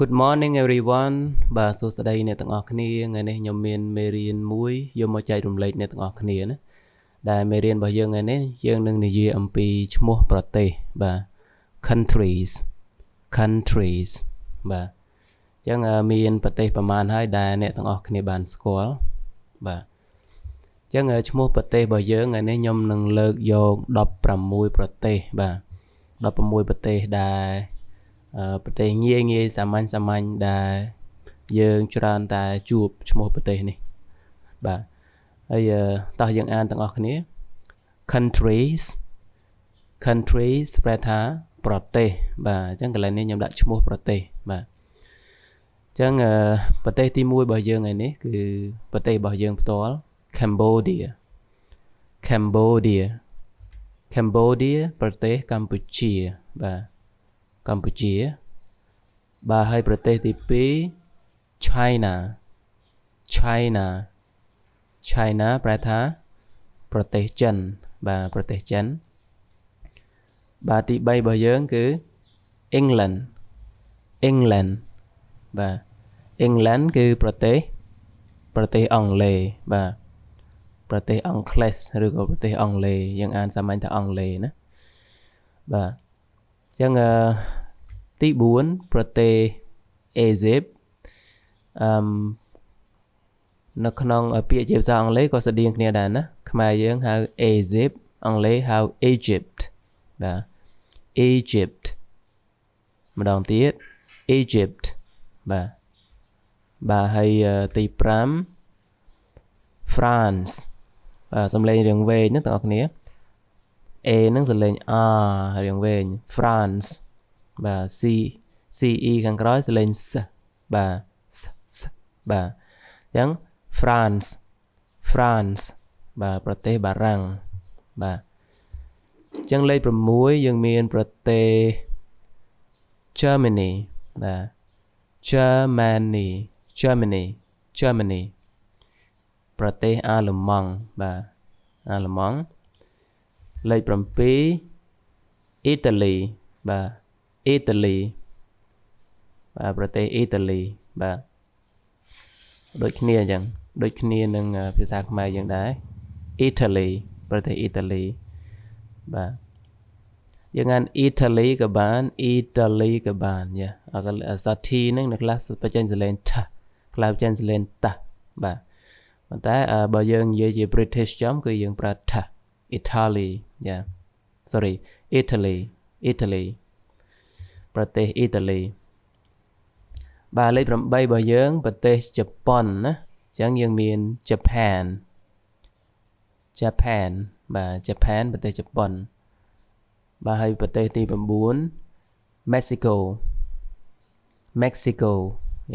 Good morning everyone បាទសួស្តីអ្នកទាំងអស់គ្នាថ្ងៃនេះខ្ញុំមានមេរៀនមួយយកមកចែករំលែកអ្នកទាំងអស់គ្នាណាដែលមេរៀនរបស់យើងថ្ងៃនេះយើងនឹងនិយាយអំពីឈ្មោះប្រទេសបាទ countries បាទអញ្ចឹងមានប្រទេសប្រមាណហើយដែលអ្នកទាំងអស់គ្នាបានស្គាល់បាទអញ្ចឹងឈ្មោះប្រទេសរបស់យើងថ្ងៃនេះខ្ញុំនឹងលើកយក16ប្រទេសបាទ16ប្រទេសដែលប្រទេសងាយសាមញ្ញដែលយើងច្រើនតែជួបឈ្មោះប្រទេសនេះបាទហើយតោះយើងអានទាំងអស់គ្នា countries ប្រែថាប្រទេសបាទអញ្ចឹងកន្លែងនេះខ្ញុំដាក់ឈ្មោះប្រទេសបាទអញ្ចឹងប្រទេសទី1របស់យើងថ្ងៃនេះគឺប្រទេសរបស់យើងផ្ទាល់ Cambodia ប្រទេសកម្ពុជាបាទកម្ពុជាបាទហើយប្រទេសទី2 China ប្រែថាប្រទេសចិនបាទប្រទេសចិនបាទទី3របស់យើងគឺ England បាទ England គឺប្រទេសអង់គ្លេសបាទប្រទេសអង់គ្លេសឬក៏ប្រទេសអង់គ្លេសយើងអានសាមញ្ញថាអង់គ្លេសណាបាទអញ្ចឹងទី4ប្រទេសអេហ្ស៊ីបនៅក្នុងពាក្យជាភាសាអង់គ្លេសក៏ស្តៀងគ្នាដែរណាខ្មែរយើងហៅអេហ្ស៊ីបអង់គ្លេសហៅ Egypt បាទ Egypt ម្ដងទៀត Egypt បាទហើយទី5 France បាទសំឡេងរៀងវែងណាបងប្អូនគ្នា A នឹងសំឡេង R រៀងវែង France បាទ CE ខាងក្រោយសំឡេង S បាទបាទអញ្ចឹង France បាទប្រទេសបារាំងបាទអញ្ចឹងលេខ6យើងមានប្រទេស Germany បាទ Germany ប្រទេសអាល្លឺម៉ង់បាទអាល្លឺម៉ង់លេខ7 Italy បាទអ៊ីតាលីបាទប្រទេសអ៊ីតាលីបាទដូចគ្នាអញ្ចឹងដូចគ្នានឹងភាសាខ្មែរយើងដែរ Italy ប្រទេសអ៊ីតាលីបាទយើងអាន Italy ក៏បាន Italy ក៏បានយ៉ាអក្សរ T ហ្នឹងនៅខ្លះបញ្ចេញសលេង T ខ្លះបញ្ចេញសលេង T បាទប៉ុន្តែបើយើងនិយាយជា British ចំគឺយើងប្រើ T Italy យ៉ា sorry Italy ប្រទេសអ៊ីតាលីបាទលេខ8របស់យើងប្រទេសជប៉ុនណាអញ្ចឹងយើងមាន Japan បាទ Japan ប្រទេសជប៉ុនបាទហើយប្រទេសទី9 Mexico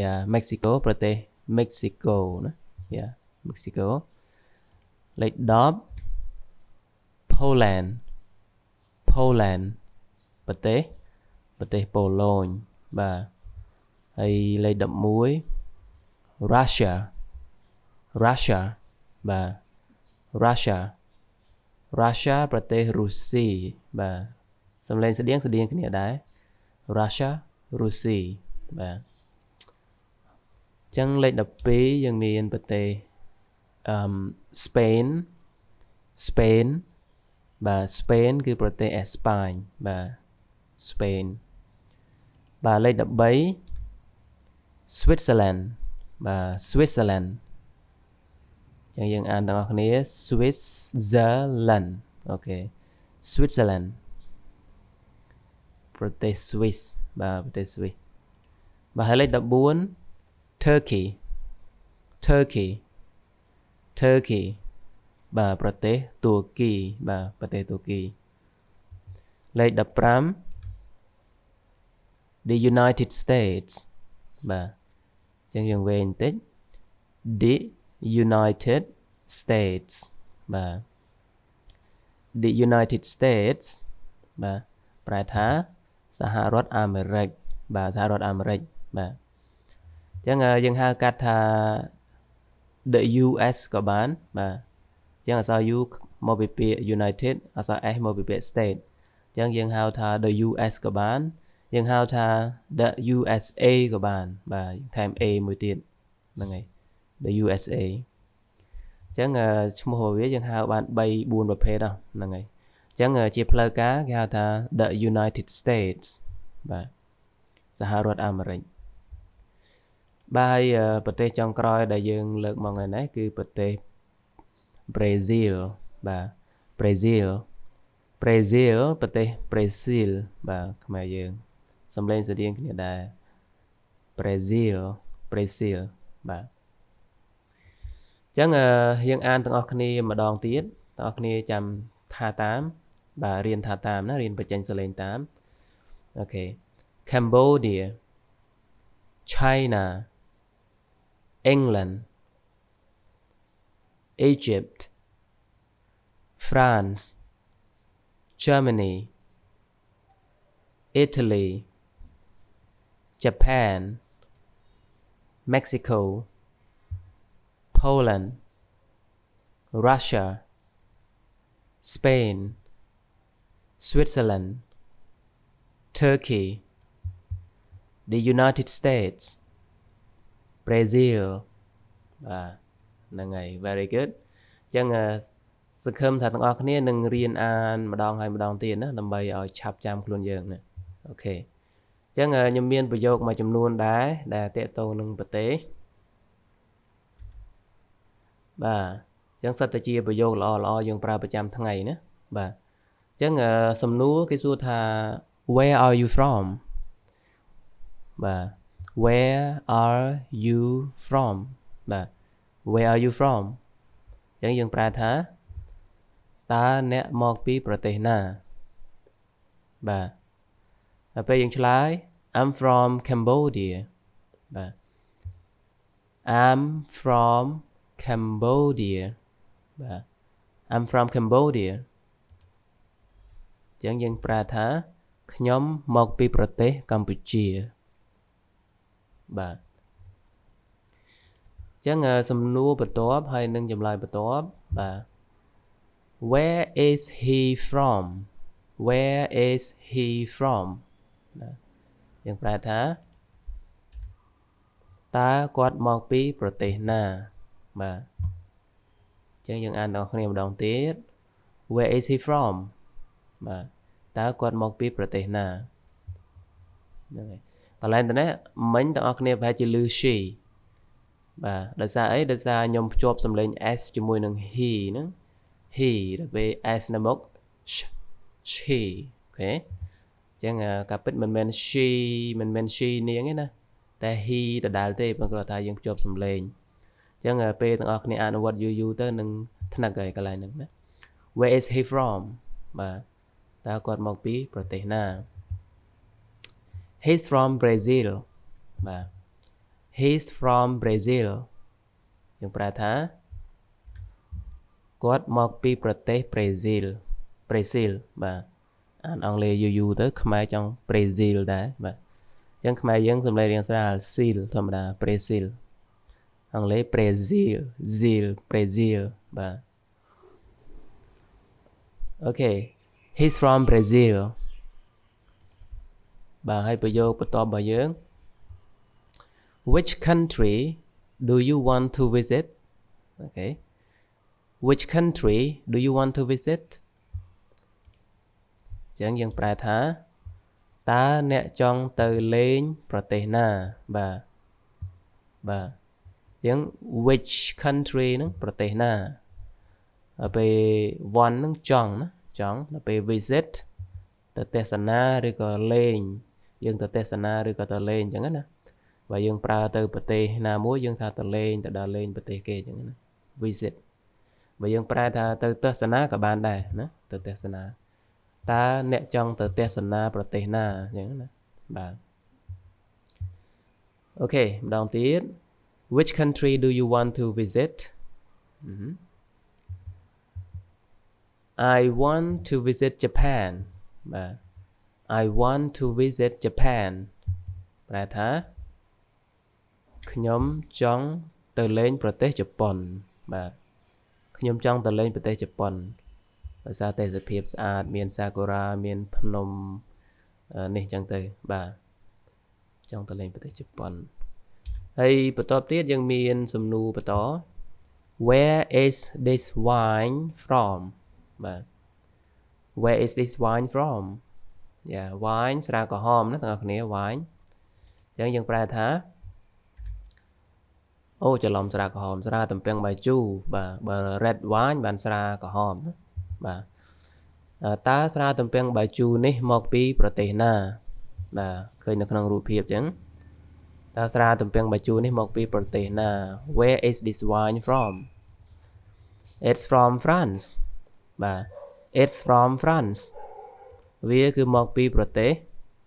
យ៉ា Mexico ប្រទេស Mexico ណាយ៉ា Mexico លេខ10 Poland ប្រទេសប៉ូឡូញបាទហើយលេខ11 Russia បាទ Russia ប្រទេសរុស្ស៊ីបាទសំឡេងស្តៀងគ្នាដែរ Russia រុស្ស៊ីបាទអញ្ចឹងលេខ12យើងមានប្រទេសSpain បាទ Spain គឺប្រទេសអេស្ប៉ាញបាទ Spain បាទលេខ13 Switzerland បាទ Switzerland ចឹងយើងអានទាំងអស់គ្នា Switzerland អូខេ Switzerland ប្រទេស Swiss បាទប្រទេស Swiss បាទហើយលេខ14 Turkey បាទប្រទេសទួរគីបាទប្រទេសទួរគីលេខ15 The United States បាទអញ្ចឹងយើងវែងបន្តិច The United States បាទ The United States បាទប្រែថាសហរដ្ឋអាមេរិកបាទសហរដ្ឋអាមេរិកបាទអញ្ចឹងយើងហៅកាត់ថា The US ក៏បានបាទអញ្ចឹងអក្សរ U មកពីពាក្យ United អក្សរ S មកពីពាក្យ State អញ្ចឹងយើងហៅថា The US ក៏បាន យើងហៅថា the USA ក៏បានបាទថែម A មួយទៀតហ្នឹងហើយ the USA អញ្ចឹងឈ្មោះរបស់វាយើងហៅបាន3 4ប្រភេទហ្នឹងហើយអញ្ចឹងជាផ្លូវការគេហៅថា the United States បាទសហរដ្ឋអាមេរិកបាទហើយប្រទេសចុងក្រោយដែលយើងលើកមកថ្ងៃនេះគឺប្រទេស Brazil បាទ Brazil ប្រទេស Brazil បាទខ្មែរយើងសំឡេងស្រដៀងគ្នាដែរ Brazil បាទអញ្ចឹងយើងអានទាំងអស់គ្នាម្ដងទៀតទាំងអស់គ្នាចាំថាតាមបាទរៀនថាតាមណារៀនបញ្ចេញសលេងតាមអូខេ Cambodia China England Egypt France Germany Italy Japan Mexico Poland Russia Spain Switzerland Turkey the United States Brazil បាទហ្នឹងហើយ very good អញ្ចឹងសង្ឃឹមថាទាំងអស់គ្នានឹងរៀនអានម្ដងហើយម្ដងទៀតណាដើម្បីឲ្យឆាប់ចាំខ្លួនយើងណាអូខេអញ្ចឹងខ្ញុំមានប្រយោគមួយចំនួនដែរដែលតេតងនឹងប្រទេសបាទអញ្ចឹងសិតតែជាប្រយោគល្អយើងប្រើប្រចាំថ្ងៃណាបាទអញ្ចឹងសំណួរគេសួរថា where are you from បាទ where are you from បាទ where are you from អញ្ចឹងយើងប្រែថាតើអ្នកមកពីប្រទេសណាបាទហើយពេលយើងឆ្លើយ I'm from Cambodia បាទ I'm from Cambodia បាទ I'm from Cambodia អញ្ចឹងយើងប្រែថាខ្ញុំមកពីប្រទេសកម្ពុជាបាទអញ្ចឹងសំណួរបន្ទាប់ហើយនឹងចម្លើយបន្ទាប់បាទ Where is he from Where is he from បាទយើងប្រែថាតើគាត់មកពីប្រទេសណាបាទអញ្ចឹងយើងអានដល់គ្នាម្ដងទៀត Where is he from បាទតើគាត់មកពីប្រទេសណាហ្នឹងហើយកន្លែងទៅនេះមិញទាំងអស់គ្នាប្រហែលជាឮ she បាទដោយសារអីដោយសារខ្ញុំភ្ជាប់សំឡេង s ជាមួយនឹង he ហ្នឹង he ដល់ពេល s នៅមុខ she អូខេអញ្ចឹងការពិតមិនមែន she មិនមែន she នាងទេណាតែ he ដដែលទេព្រោះគាត់ថាយើងភ្ជាប់សំឡេងអញ្ចឹងពេលទាំងអស់គ្នាអនុវត្តយូរទៅនឹងថ្នឹកហើយកន្លែងហ្នឹងណា Where is he from បាទតើគាត់មកពីប្រទេសណា He's from Brazil បាទ He's from Brazil យើងប្រែថាគាត់មកពីប្រទេស Brazil បាទអានអង់គ្លេសយូរទៅខ្មែរចង់ Brazil ដែរបាទអញ្ចឹងខ្មែរយើងសំឡេងរាងស្រាល seal ធម្មតា Brazil អង់គ្លេស Brazil បាទអូខេ He's from Brazil បាទហើយប្រយោគបន្ទាប់របស់យើង Which country do you want to visit អូខេ Which country do you want to visit អញ្ចឹងយើងប្រែថាតើអ្នកចង់ទៅលេងប្រទេសណាបាទអញ្ចឹង which country ហ្នឹងប្រទេសណាដល់ពេល one ហ្នឹងចង់ដល់ពេល visit ទៅទស្សនាឬក៏លេងយើងទៅទស្សនាឬក៏ទៅលេងអញ្ចឹងណាបើយើងប្រើទៅប្រទេសណាមួយយើងថាទៅលេងទៅដល់លេងប្រទេសគេអញ្ចឹងណា visit បើយើងប្រែថាទៅទស្សនាក៏បានដែរណាទៅទស្សនាតើអ្នកចង់ទៅទស្សនាប្រទេសណាអញ្ចឹងណាបាទអូខេម្ដងទៀត Which country do you want to visit I want to visit Japan បាទ I want to visit Japan ប្រែថាខ្ញុំចង់ទៅលេងប្រទេសជប៉ុនបាទខ្ញុំចង់ទៅលេងប្រទេសជប៉ុនដោយសារទេសភាពស្អាតមានសាកូរ៉ាមានភ្នំ នេះចឹងទៅបាទចង់ទៅលេងប្រទេសជប៉ុនហើយបន្ទាប់ទៀតយើងមានសំណួរបន្ត Where is this wine from បាទ Where is this wine from wine ស្រាក្រហមណាទាំងអស់គ្នា wine អញ្ចឹងយើងប្រែថាអូច្រឡំស្រាក្រហមស្រាទំពាំងបាយជូរបាទបើ red wine បានស្រាក្រហមណាបាទតើស្រាទំពាំងបាយជូរនេះមកពីប្រទេសណាបាទឃើញនៅក្នុងរូបភាពអញ្ចឹងតើស្រាទំពាំងបាយជូរនេះមកពីប្រទេសណា Where is this wine from It's from France បាទ It's from France វាគឺមកពីប្រទេស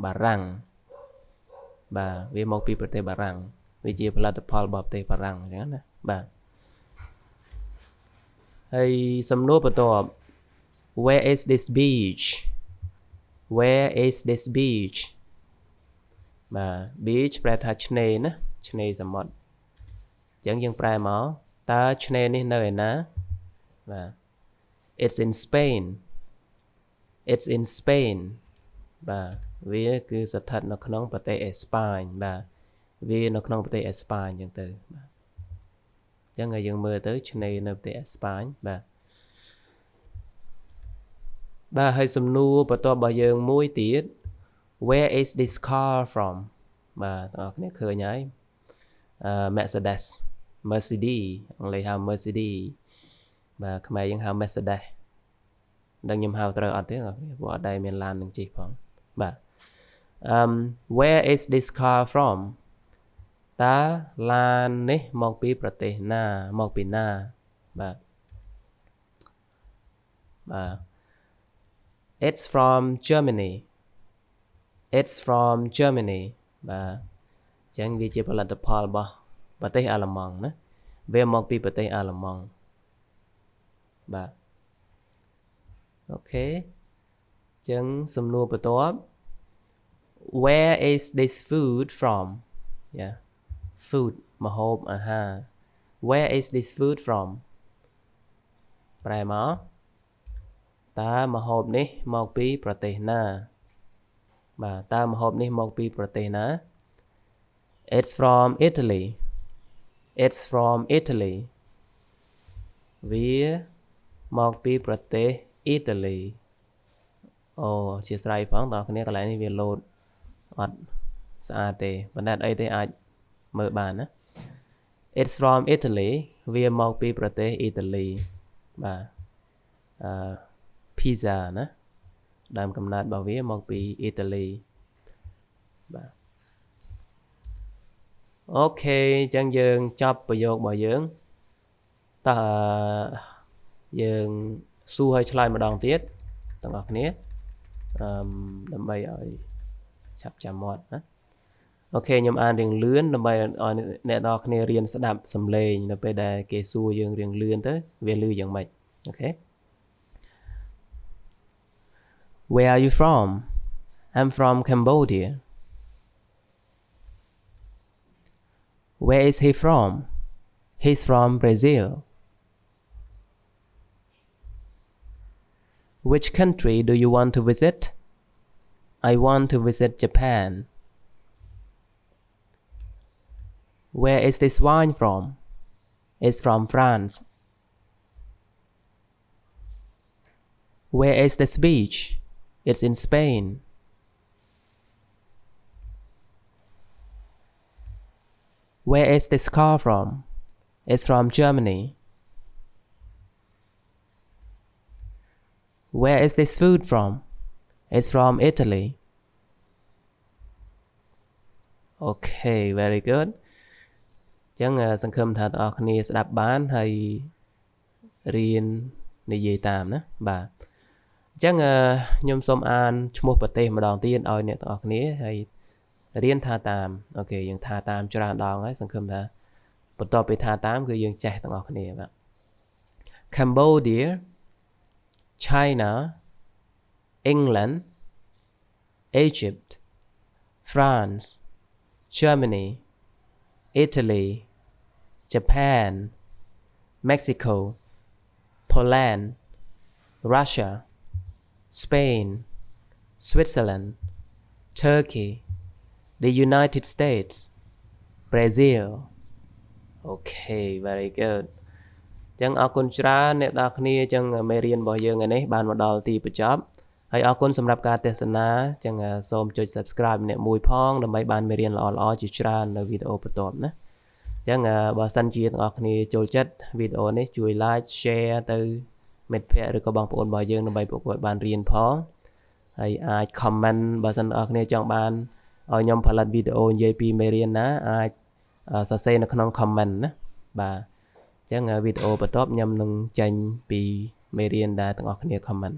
បារាំងបាទវាមកពីប្រទេសបារាំងវាជាផលិតផលរបស់ប្រទេសបារាំងអញ្ចឹងណាបាទហើយសំណួរបន្ទាប់ Where is this beach Where is this beach បាទ beach ប្រែថាឆ្នេរណាឆ្នេរសមុទ្រអញ្ចឹងយើងប្រែមកតើឆ្នេរនេះនៅឯណាបាទ It's in Spain It's in Spain បាទវាគឺស្ថិតនៅក្នុងប្រទេសអេស្ប៉ាញបាទវានៅក្នុងប្រទេសអេស្ប៉ាញអញ្ចឹងទៅបាទអញ្ចឹងឲ្យយើងមើលទៅឆ្នេរនៅប្រទេសអេស្ប៉ាញបាទបាទហើយសំណួរបន្ទាប់របស់យើងមួយទៀត Where is this car from បាទបងប្អូនឃើញហើយ Mercedes អង់គ្លេសហៅ Mercedes បាទខ្មែរយើងហៅ Mercedes ដឹងខ្ញុំហៅត្រូវអត់ទេបងប្អូនព្រោះអត់ដែរមានឡាននឹងជិះផងបាទWhere is this car from តើឡាននេះមកពីប្រទេសណាមកពីណាបាទបាទ It's from Germany It's from Germany បាទអញ្ចឹងវាជាផលិតផលរបស់ប្រទេសអាល្លឺម៉ង់ណាវាមកពីប្រទេសអាល្លឺម៉ង់បាទអូខេអញ្ចឹងសំណួរបន្ទាប់ Where is this food from food ម្ហូបអាហារ Where is this food from ប្រែមកតើម្ហូបនេះមកពីប្រទេសណាបាទតើម្ហូបនេះមកពីប្រទេសណា It's from Italy It's from Italy វាមកពីប្រទេសអ៊ីតាលីអូអធិស្ឋានផងបងប្អូនកន្លែងនេះវាលោតអត់ស្អាតទេប៉ុន្តែអីទេអាចមើលបានណា It's from Italy វាមកពីប្រទេសអ៊ីតាលីបាទpizza ណាដើមកំណើតរបស់វាមកពីអ៊ីតាលីបាទអូខេអញ្ចឹងយើងចប់ប្រយោគរបស់យើងតើយើងសួរឲ្យឆ្លើយម្ដងទៀតទាំងអស់គ្នាដើម្បីឲ្យឆាប់ចាំមាត់ណាអូខេខ្ញុំអានរៀងលឿនដើម្បីឲ្យអ្នកនរគ្នារៀនស្ដាប់សំឡេងនៅពេលដែលគេសួរយើងរៀងលឿនទៅវាលឺយ៉ាងម៉េចអូខេ Where are you from? I'm from Cambodia. Where is he from? He's from Brazil. Which country do you want to visit? I want to visit Japan. Where is this wine from? It's from France. Where is this beach? It's in Spain. Where is this car from? It's from Germany. Where is this food from? It's from Italy. Okay, very good. អញ្ចឹងសង្ឃឹមថាបងប្អូនគ្នាស្ដាប់បានហើយរៀននិយាយតាមណាបាទអញ្ចឹងខ្ញុំសូមអានឈ្មោះប្រទេសម្ដងទៀតឲ្យអ្នកទាំងអស់គ្នាហើយរៀនថាតាមអូខេយើងថាតាមច្រើនដងហើយសង្ឃឹមថាបន្ទាប់ពីថាតាមគឺយើងចេះទាំងអស់គ្នាបាទ Cambodia China England Egypt France Germany Italy Japan Mexico Poland Russia Spain Switzerland Turkey the United States Brazil Okay very good ចឹងអរគុណច្រើនអ្នកនរគ្នាចឹងមេរៀនរបស់យើងថ្ងៃនេះបានមកដល់ទីបញ្ចប់ហើយអរគុណសម្រាប់ការទស្សនាចឹងសូមចុច subscribe ម្នាក់មួយផងដើម្បីបានមេរៀនល្អៗជាច្រើននៅវីដេអូបន្ទាប់ណាចឹងបើសិនជាអ្នកនរគ្នាចូលចិត្តវីដេអូនេះជួយ like share ទៅមិត្តភ័ក្តិឬក៏បងប្អូនរបស់យើងដើម្បីពួកគាត់បានរៀនផងហើយអាច comment បើសិនអ្នកនរគ្នាចង់បានឲ្យខ្ញុំផលិតវីដេអូនិយាយពីមេរៀនណាអាចសរសេរនៅក្នុង comment ណាបាទចឹងវីដេអូបន្ទាប់ខ្ញុំនឹងចេញពីមេរៀនដែលទាំងអស់គ្នា comment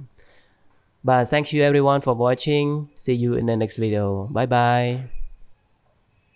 បាទ thank you everyone for watching see you in the next video bye bye